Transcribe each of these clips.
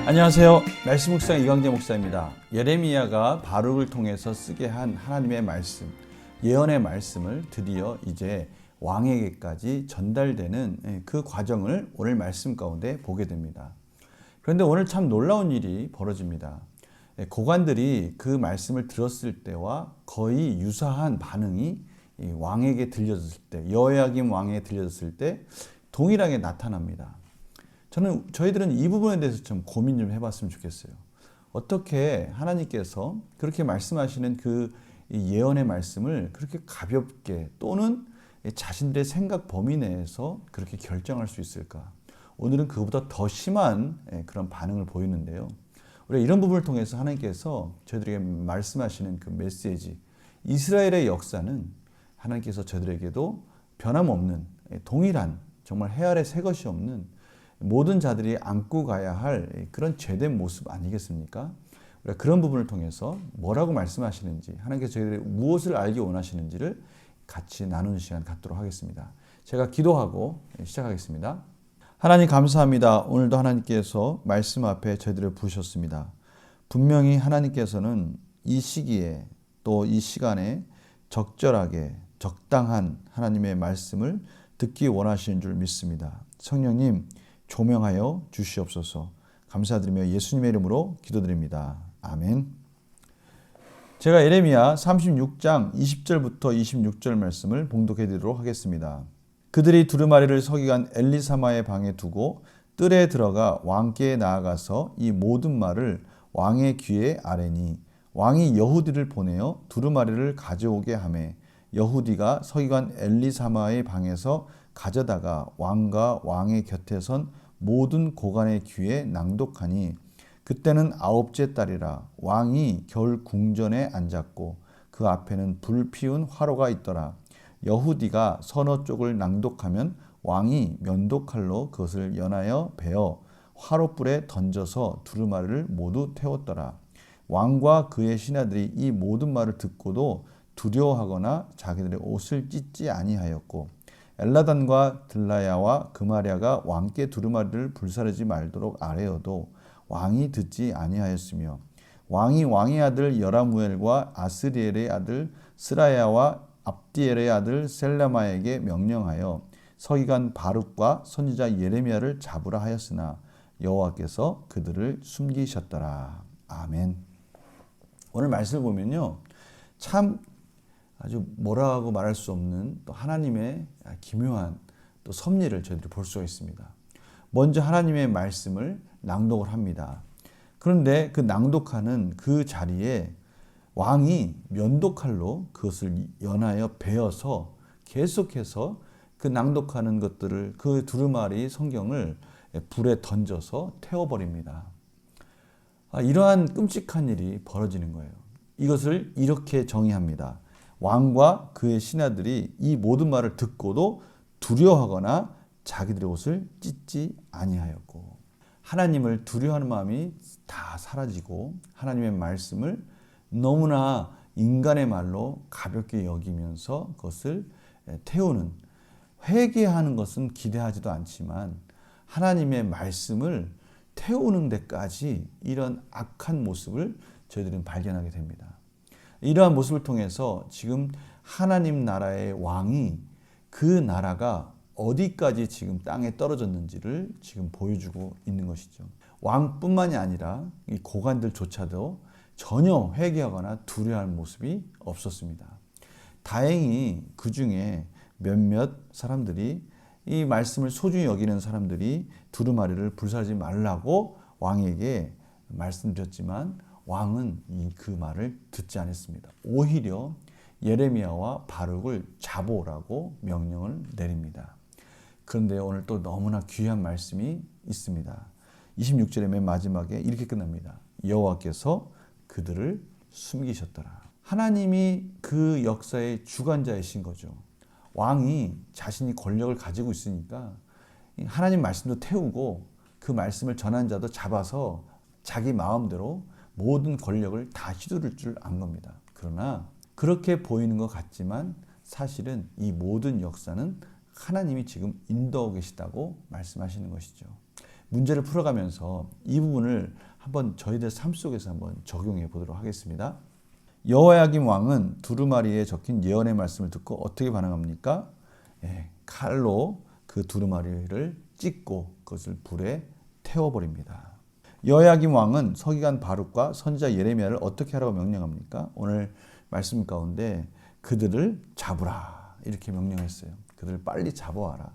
안녕하세요. 말씀 묵상 이광재 목사입니다. 예레미야가 바룩을 통해서 쓰게 한 하나님의 말씀, 예언의 말씀을 드디어 이제 왕에게까지 전달되는 그 과정을 오늘 말씀 가운데 보게 됩니다. 그런데 오늘 참 놀라운 일이 벌어집니다. 고관들이 그 말씀을 들었을 때와 거의 유사한 반응이 왕에게 들려졌을 때, 여호야김 왕에게 들려졌을 때 동일하게 나타납니다. 저희들은 이 부분에 대해서 좀 고민 좀 해봤으면 좋겠어요. 어떻게 하나님께서 그렇게 말씀하시는 그 예언의 말씀을 그렇게 가볍게 또는 자신들의 생각 범위 내에서 그렇게 결정할 수 있을까? 오늘은 그보다 더 심한 그런 반응을 보이는데요. 우리가 이런 부분을 통해서 하나님께서 저희들에게 말씀하시는 그 메시지, 이스라엘의 역사는 하나님께서 저희들에게도 변함없는 동일한 정말 해 아래 새 것이 없는 모든 자들이 안고 가야 할 그런 죄된 모습 아니겠습니까? 우리가 그런 부분을 통해서 뭐라고 말씀하시는지, 하나님께서 저희들이 무엇을 알기 원하시는지를 같이 나누는 시간 갖도록 하겠습니다. 제가 기도하고 시작하겠습니다. 하나님 감사합니다. 오늘도 하나님께서 말씀 앞에 저희들을 부르셨습니다. 분명히 하나님께서는 이 시기에 또 이 시간에 적절하게 적당한 하나님의 말씀을 듣기 원하시는 줄 믿습니다. 성령님 조명하여 주시옵소서. 감사드리며 예수님의 이름으로 기도드립니다. 아멘. 제가 예레미야 36장 20절부터 26절 말씀을 봉독해 드리도록 하겠습니다. 그들이 두루마리를 서기관 엘리사마의 방에 두고 뜰에 들어가 왕께 나아가서 이 모든 말을 왕의 귀에 아뢰니 왕이 여후디를 보내어 두루마리를 가져오게 하매 여후디가 서기관 엘리사마의 방에서 가져다가 왕과 왕의 곁에 선 모든 고관의 귀에 낭독하니 그때는 9째 달이라. 왕이 겨울 궁전에 앉았고 그 앞에는 불 피운 화로가 있더라. 여후디가 서너 쪽을 낭독하면 왕이 면도칼로 그것을 연하여 베어 화로불에 던져서 두루마리를 모두 태웠더라. 왕과 그의 신하들이 이 모든 말을 듣고도 두려워하거나 자기들의 옷을 찢지 아니하였고 엘라단과 들라야와 그마랴가 왕께 두루마리를 불사르지 말도록 아뢰어도 왕이 듣지 아니하였으며 왕이 왕의 아들 여라무엘과 아스리엘의 아들 스라야와 압디엘의 아들 셀라마에게 명령하여 서기관 바룩과 선지자 예레미야를 잡으라 하였으나 여호와께서 그들을 숨기셨더라. 아멘. 오늘 말씀을 보면요, 참 아주 뭐라고 말할 수 없는 또 하나님의 기묘한 또 섭리를 저희들이 볼 수가 있습니다. 먼저 하나님의 말씀을 낭독을 합니다. 그런데 그 낭독하는 그 자리에 왕이 면도칼로 그것을 연하여 베어서 계속해서 그 낭독하는 것들을, 그 두루마리 성경을 불에 던져서 태워버립니다. 이러한 끔찍한 일이 벌어지는 거예요. 이것을 이렇게 정의합니다. 왕과 그의 신하들이 이 모든 말을 듣고도 두려워하거나 자기들의 옷을 찢지 아니하였고, 하나님을 두려워하는 마음이 다 사라지고 하나님의 말씀을 너무나 인간의 말로 가볍게 여기면서 그것을 태우는, 회개하는 것은 기대하지도 않지만 하나님의 말씀을 태우는 데까지 이런 악한 모습을 저희들은 발견하게 됩니다. 이러한 모습을 통해서 지금 하나님 나라의 왕이, 그 나라가 어디까지 지금 땅에 떨어졌는지를 지금 보여주고 있는 것이죠. 왕뿐만이 아니라 이 고관들조차도 전혀 회개하거나 두려워할 모습이 없었습니다. 다행히 그 중에 몇몇 사람들이, 이 말씀을 소중히 여기는 사람들이 두루마리를 불사르지 말라고 왕에게 말씀드렸지만 왕은 그 말을 듣지 않았습니다. 오히려 예레미야와 바룩을 잡으라고 명령을 내립니다. 그런데 오늘 또 너무나 귀한 말씀이 있습니다. 26절의 맨 마지막에 이렇게 끝납니다. 여호와께서 그들을 숨기셨더라. 하나님이 그 역사의 주관자이신 거죠. 왕이 자신이 권력을 가지고 있으니까 하나님 말씀도 태우고 그 말씀을 전한 자도 잡아서 자기 마음대로 모든 권력을 다 휘두를 줄 안 겁니다. 그러나 그렇게 보이는 것 같지만 사실은 이 모든 역사는 하나님이 지금 인도하고 계시다고 말씀하시는 것이죠. 문제를 풀어가면서 이 부분을 한번 저희들 삶 속에서 한번 적용해 보도록 하겠습니다. 여호야김 왕은 두루마리에 적힌 예언의 말씀을 듣고 어떻게 반응합니까? 칼로 그 두루마리를 찢고 그것을 불에 태워버립니다. 여호야김 왕은 서기관 바룩과 선지자 예레미야를 어떻게 하라고 명령합니까? 오늘 말씀 가운데 그들을 잡으라 이렇게 명령했어요. 그들을 빨리 잡아와라.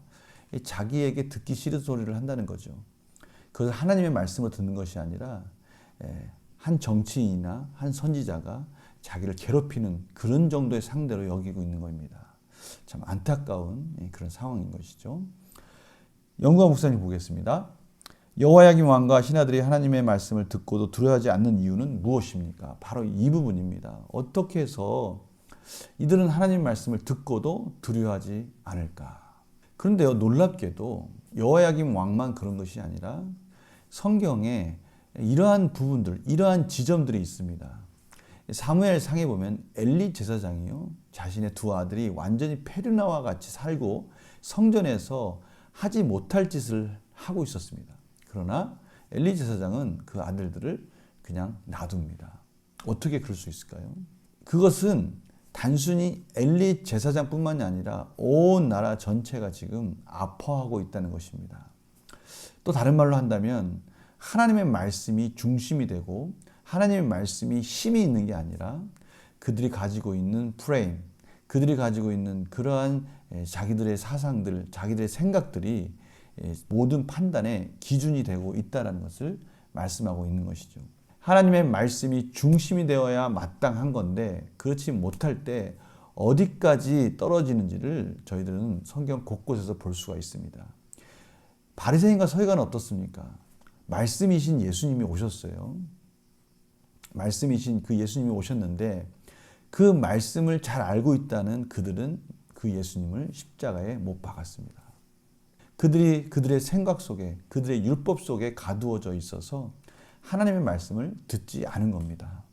자기에게 듣기 싫은 소리를 한다는 거죠. 그것을 하나님의 말씀을 듣는 것이 아니라 한 정치인이나 한 선지자가 자기를 괴롭히는 그런 정도의 상대로 여기고 있는 겁니다. 참 안타까운 그런 상황인 것이죠. 영구한 목사님 보겠습니다. 여호야김 왕과 신하들이 하나님의 말씀을 듣고도 두려워하지 않는 이유는 무엇입니까? 바로 이 부분입니다. 어떻게 해서 이들은 하나님 말씀을 듣고도 두려워하지 않을까? 그런데요, 놀랍게도 여호야김 왕만 그런 것이 아니라 성경에 이러한 부분들, 이러한 지점들이 있습니다. 사무엘상에 보면 엘리 제사장이요, 자신의 두 아들이 완전히 페르나와 같이 살고 성전에서 하지 못할 짓을 하고 있었습니다. 그러나 엘리 제사장은 그 아들들을 그냥 놔둡니다. 어떻게 그럴 수 있을까요? 그것은 단순히 엘리 제사장뿐만이 아니라 온 나라 전체가 지금 아파하고 있다는 것입니다. 또 다른 말로 한다면 하나님의 말씀이 중심이 되고 하나님의 말씀이 힘이 있는 게 아니라 그들이 가지고 있는 프레임, 그들이 가지고 있는 그러한 자기들의 사상들, 자기들의 생각들이 모든 판단의 기준이 되고 있다는 것을 말씀하고 있는 것이죠. 하나님의 말씀이 중심이 되어야 마땅한 건데 그렇지 못할 때 어디까지 떨어지는지를 저희들은 성경 곳곳에서 볼 수가 있습니다. 바리새인과 서기관은 어떻습니까? 말씀이신 예수님이 오셨어요. 말씀이신 그 예수님이 오셨는데 그 말씀을 잘 알고 있다는 그들은 그 예수님을 십자가에 못 박았습니다. 그들이 그들의 생각 속에, 그들의 율법 속에 가두어져 있어서 하나님의 말씀을 듣지 않은 겁니다.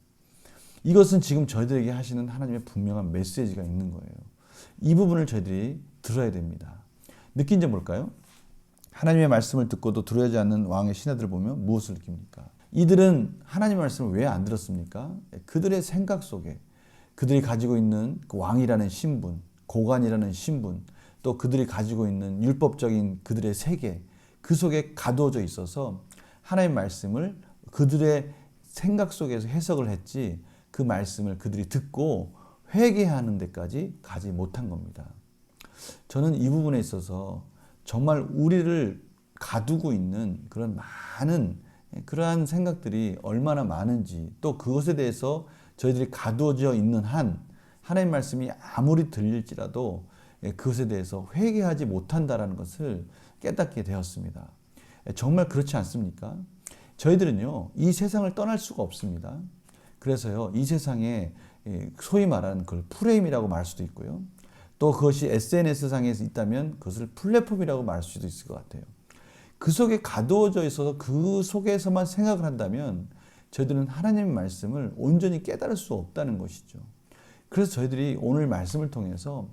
이것은 지금 저희들에게 하시는 하나님의 분명한 메시지가 있는 거예요. 이 부분을 저희들이 들어야 됩니다. 느낀 점 뭘까요? 하나님의 말씀을 듣고도 두려워하지 않는 왕의 신하들을 보면 무엇을 느낍니까? 이들은 하나님의 말씀을 왜 안 들었습니까? 그들의 생각 속에 그들이 가지고 있는 그 왕이라는 신분, 고관이라는 신분, 또 그들이 가지고 있는 율법적인 그들의 세계, 그 속에 가두어져 있어서 하나님의 말씀을 그들의 생각 속에서 해석을 했지 그 말씀을 그들이 듣고 회개하는 데까지 가지 못한 겁니다. 저는 이 부분에 있어서 정말 우리를 가두고 있는 그런 많은 그러한 생각들이 얼마나 많은지, 또 그것에 대해서 저희들이 가두어져 있는 한 하나님의 말씀이 아무리 들릴지라도 그것에 대해서 회개하지 못한다는 것을 깨닫게 되었습니다. 정말 그렇지 않습니까? 저희들은요, 이 세상을 떠날 수가 없습니다. 그래서요, 이 세상에 소위 말하는 그걸 프레임이라고 말할 수도 있고요. 또 그것이 SNS상에 있다면 그것을 플랫폼이라고 말할 수도 있을 것 같아요. 그 속에 가두어져 있어서 그 속에서만 생각을 한다면 저희들은 하나님의 말씀을 온전히 깨달을 수 없다는 것이죠. 그래서 저희들이 오늘 말씀을 통해서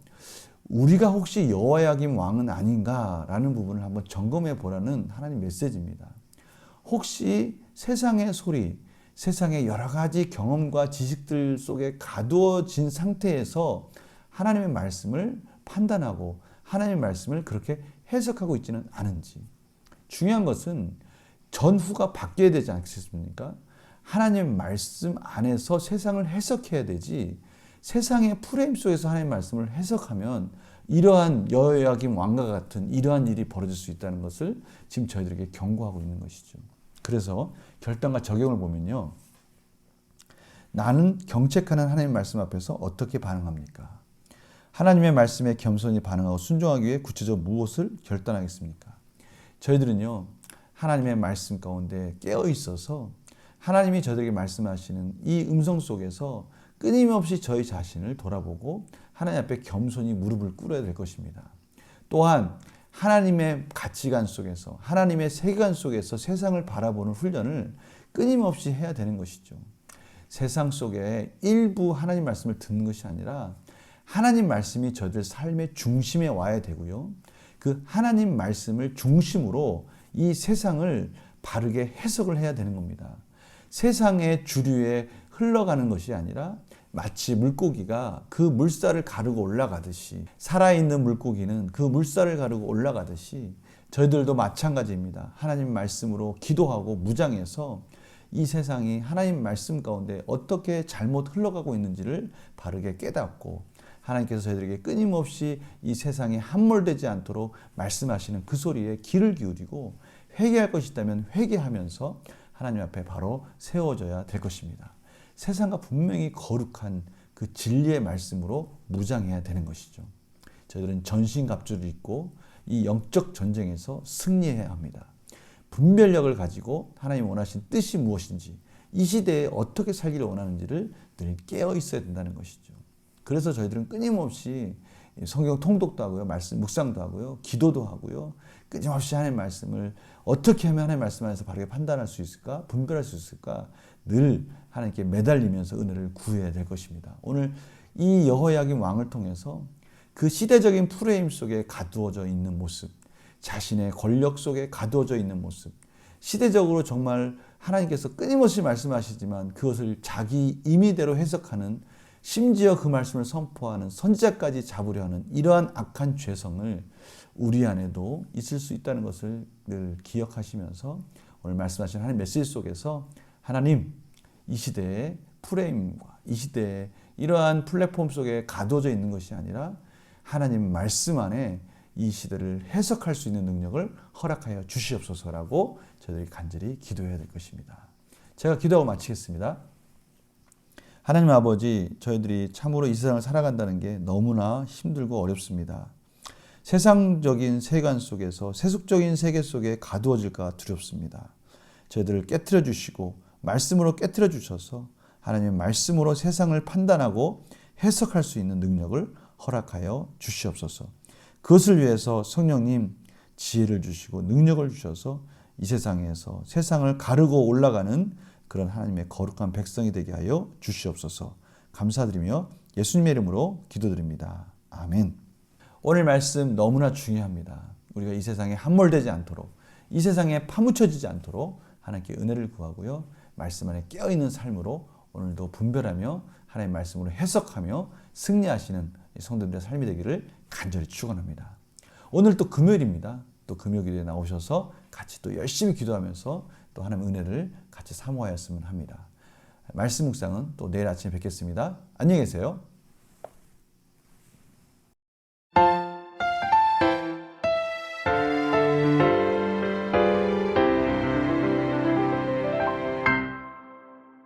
우리가 혹시 여호야김 왕은 아닌가라는 부분을 한번 점검해 보라는 하나님 메시지입니다. 혹시 세상의 소리, 세상의 여러 가지 경험과 지식들 속에 가두어진 상태에서 하나님의 말씀을 판단하고 하나님의 말씀을 그렇게 해석하고 있지는 않은지. 중요한 것은 전후가 바뀌어야 되지 않겠습니까? 하나님의 말씀 안에서 세상을 해석해야 되지, 세상의 프레임 속에서 하나님의 말씀을 해석하면 이러한 여호야김 왕과 같은 이러한 일이 벌어질 수 있다는 것을 지금 저희들에게 경고하고 있는 것이죠. 그래서 결단과 적용을 보면요, 나는 경책하는 하나님의 말씀 앞에서 어떻게 반응합니까? 하나님의 말씀에 겸손히 반응하고 순종하기 위해 구체적으로 무엇을 결단하겠습니까? 저희들은요, 하나님의 말씀 가운데 깨어 있어서 하나님이 저희들에게 말씀하시는 이 음성 속에서 끊임없이 저희 자신을 돌아보고 하나님 앞에 겸손히 무릎을 꿇어야 될 것입니다. 또한 하나님의 가치관 속에서, 하나님의 세계관 속에서 세상을 바라보는 훈련을 끊임없이 해야 되는 것이죠. 세상 속에 일부 하나님 말씀을 듣는 것이 아니라 하나님 말씀이 저희들 삶의 중심에 와야 되고요. 그 하나님 말씀을 중심으로 이 세상을 바르게 해석을 해야 되는 겁니다. 세상의 주류에 흘러가는 것이 아니라 마치 물고기가 그 물살을 가르고 올라가듯이, 살아있는 물고기는 그 물살을 가르고 올라가듯이 저희들도 마찬가지입니다. 하나님 말씀으로 기도하고 무장해서 이 세상이 하나님 말씀 가운데 어떻게 잘못 흘러가고 있는지를 바르게 깨닫고, 하나님께서 저희들에게 끊임없이 이 세상에 함몰되지 않도록 말씀하시는 그 소리에 귀를 기울이고, 회개할 것이 있다면 회개하면서 하나님 앞에 바로 세워져야 될 것입니다. 세상과 분명히 거룩한 그 진리의 말씀으로 무장해야 되는 것이죠. 저희들은 전신갑주를 입고 이 영적 전쟁에서 승리해야 합니다. 분별력을 가지고 하나님 원하신 뜻이 무엇인지, 이 시대에 어떻게 살기를 원하는지를 늘 깨어 있어야 된다는 것이죠. 그래서 저희들은 끊임없이 성경 통독도 하고요, 말씀 묵상도 하고요, 기도도 하고요, 끊임없이 하나님의 말씀을 어떻게 하면 하나님의 말씀 안에서 바르게 판단할 수 있을까, 분별할 수 있을까, 늘 하나님께 매달리면서 은혜를 구해야 될 것입니다. 오늘 이 여호야김 왕을 통해서 그 시대적인 프레임 속에 가두어져 있는 모습, 자신의 권력 속에 가두어져 있는 모습, 시대적으로 정말 하나님께서 끊임없이 말씀하시지만 그것을 자기 임의대로 해석하는, 심지어 그 말씀을 선포하는, 선지자까지 잡으려 하는 이러한 악한 죄성을 우리 안에도 있을 수 있다는 것을 늘 기억하시면서 오늘 말씀하신 하나님 메시지 속에서 하나님, 이 시대의 프레임과 이 시대의 이러한 플랫폼 속에 가두어져 있는 것이 아니라 하나님 말씀 안에 이 시대를 해석할 수 있는 능력을 허락하여 주시옵소서라고 저희들이 간절히 기도해야 될 것입니다. 제가 기도하고 마치겠습니다. 하나님 아버지, 저희들이 참으로 이 세상을 살아간다는 게 너무나 힘들고 어렵습니다. 세상적인 세관 속에서, 세속적인 세계 속에 가두어질까 두렵습니다. 저희들을 깨트려 주시고 말씀으로 깨트려 주셔서 하나님의 말씀으로 세상을 판단하고 해석할 수 있는 능력을 허락하여 주시옵소서. 그것을 위해서 성령님 지혜를 주시고 능력을 주셔서 이 세상에서 세상을 가르고 올라가는 그런 하나님의 거룩한 백성이 되게 하여 주시옵소서. 감사드리며 예수님의 이름으로 기도드립니다. 아멘. 오늘 말씀 너무나 중요합니다. 우리가 이 세상에 함몰되지 않도록, 이 세상에 파묻혀지지 않도록 하나님께 은혜를 구하고요, 말씀 안에 깨어있는 삶으로 오늘도 분별하며 하나님의 말씀으로 해석하며 승리하시는 성도들의 삶이 되기를 간절히 축원합니다. 오늘 또 금요일입니다. 또 금요일에 나오셔서 같이 또 열심히 기도하면서 또 하나님의 은혜를 같이 사모하였으면 합니다. 말씀 묵상은 또 내일 아침에 뵙겠습니다. 안녕히 계세요.